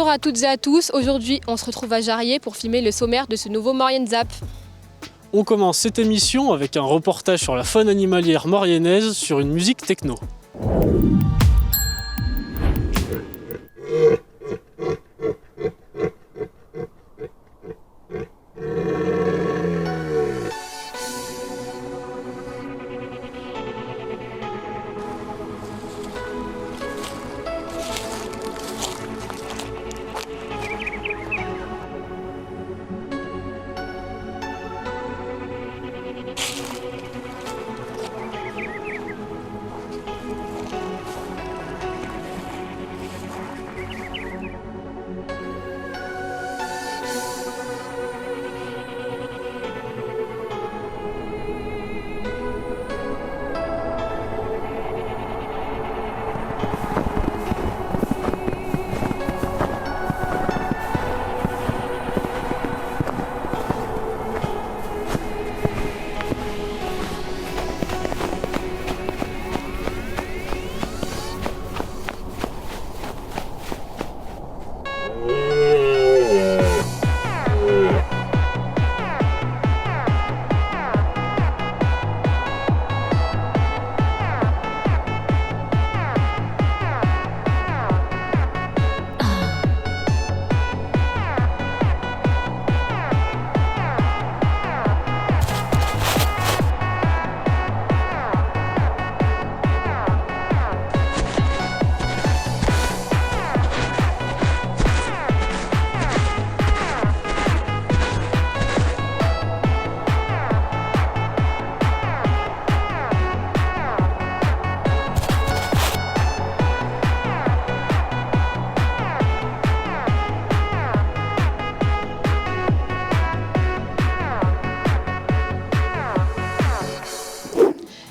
Bonjour à toutes et à tous, aujourd'hui on se retrouve à Jarrier pour filmer le sommaire de ce nouveau Maurienne-Zap. On commence cette émission avec un reportage sur la faune animalière mauriennaise sur une musique techno.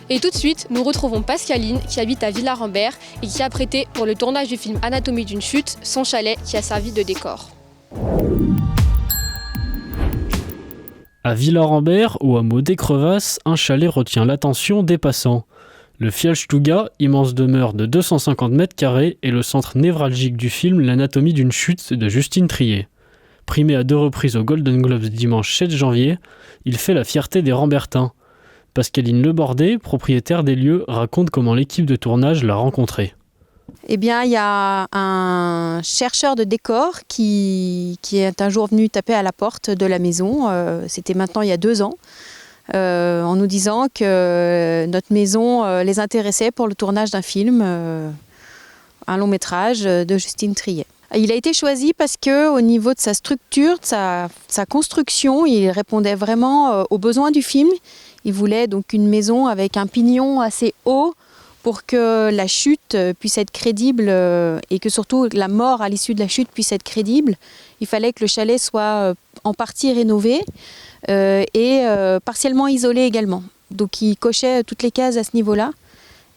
Et tout de suite, nous retrouvons Pascaline qui habite à Villarambert et qui a prêté pour le tournage du film Anatomie d'une chute son chalet qui a servi de décor. À Villarambert, au hameau des Crevasses, un chalet retient l'attention des passants. Le Fjallstuga, immense demeure de 250 mètres carrés, est le centre névralgique du film L'Anatomie d'une chute de Justine Triet. Primé à 2 reprises aux Golden Globes dimanche 7 janvier, il fait la fierté des Rambertins. Pascaline Lebordet, propriétaire des lieux, raconte comment l'équipe de tournage l'a rencontré. Eh bien, il y a un chercheur de décors qui est un jour venu taper à la porte de la maison, c'était maintenant il y a 2 ans, en nous disant que notre maison les intéressait pour le tournage d'un film, un long métrage de Justine Triet. Il a été choisi parce qu'au niveau de sa structure, de sa construction, il répondait vraiment aux besoins du film. Il voulait donc une maison avec un pignon assez haut pour que la chute puisse être crédible et que surtout la mort à l'issue de la chute puisse être crédible. Il fallait que le chalet soit en partie rénové et partiellement isolé également. Donc il cochait toutes les cases à ce niveau-là.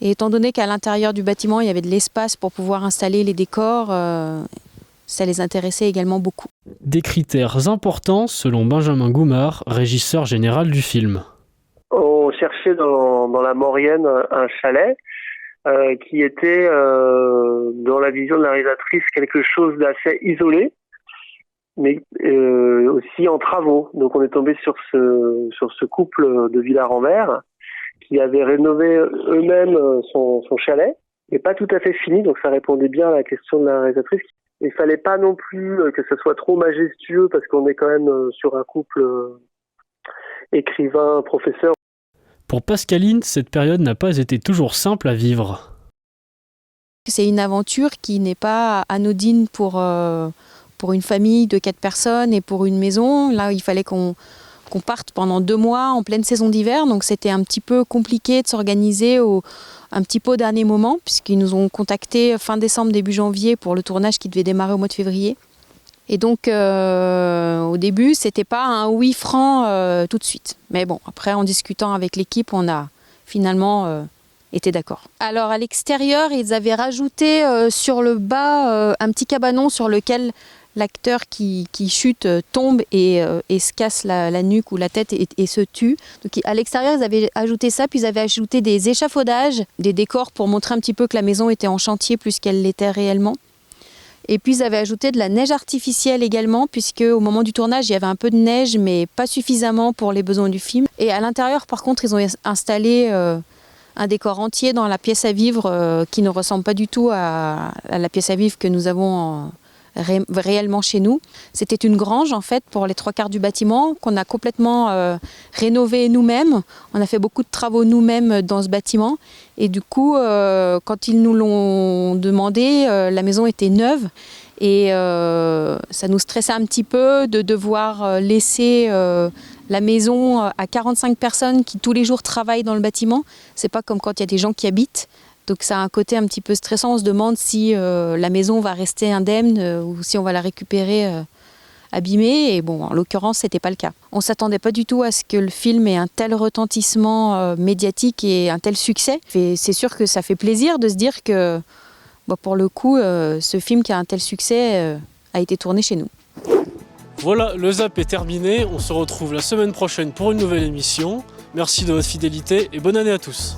Et étant donné qu'à l'intérieur du bâtiment, il y avait de l'espace pour pouvoir installer les décors, ça les intéressait également beaucoup. Des critères importants selon Benjamin Goumard, régisseur général du film. On cherchait dans la Maurienne un chalet qui était, dans la vision de la réalisatrice, quelque chose d'assez isolé, mais aussi en travaux. Donc on est tombé sur ce couple de Villarambert qui avait rénové eux-mêmes son chalet, et pas tout à fait fini, donc ça répondait bien à la question de la réalisatrice. Il fallait pas non plus que ce soit trop majestueux, parce qu'on est quand même sur un couple écrivain, professeur. Pour Pascaline, cette période n'a pas été toujours simple à vivre. C'est une aventure qui n'est pas anodine pour une famille de 4 personnes et pour une maison. Là, il fallait qu'on parte pendant 2 mois en pleine saison d'hiver, donc c'était un petit peu compliqué de s'organiser un petit peu au dernier moment, puisqu'ils nous ont contactés fin décembre, début janvier pour le tournage qui devait démarrer au mois de février. Et donc, au début, c'était pas un oui franc tout de suite. Mais bon, après, en discutant avec l'équipe, on a finalement été d'accord. Alors, à l'extérieur, ils avaient rajouté sur le bas un petit cabanon sur lequel l'acteur qui chute tombe et se casse la nuque ou la tête et se tue. Donc, à l'extérieur, ils avaient ajouté ça, puis ils avaient ajouté des échafaudages, des décors pour montrer un petit peu que la maison était en chantier plus qu'elle l'était réellement. Et puis ils avaient ajouté de la neige artificielle également, puisque au moment du tournage, il y avait un peu de neige, mais pas suffisamment pour les besoins du film. Et à l'intérieur, par contre, ils ont installé un décor entier dans la pièce à vivre qui ne ressemble pas du tout à la pièce à vivre que nous avons réellement chez nous. C'était une grange en fait pour les 3/4 du bâtiment qu'on a complètement rénové nous-mêmes. On a fait beaucoup de travaux nous-mêmes dans ce bâtiment et du coup quand ils nous l'ont demandé, la maison était neuve et ça nous stressait un petit peu de devoir laisser la maison à 45 personnes qui tous les jours travaillent dans le bâtiment. C'est pas comme quand il y a des gens qui habitent. Donc ça a un côté un petit peu stressant, on se demande si la maison va rester indemne ou si on va la récupérer abîmée. Et bon, en l'occurrence, c'était pas le cas. On s'attendait pas du tout à ce que le film ait un tel retentissement médiatique et un tel succès. Et c'est sûr que ça fait plaisir de se dire que, pour le coup, ce film qui a un tel succès a été tourné chez nous. Voilà, le Zap est terminé. On se retrouve la semaine prochaine pour une nouvelle émission. Merci de votre fidélité et bonne année à tous.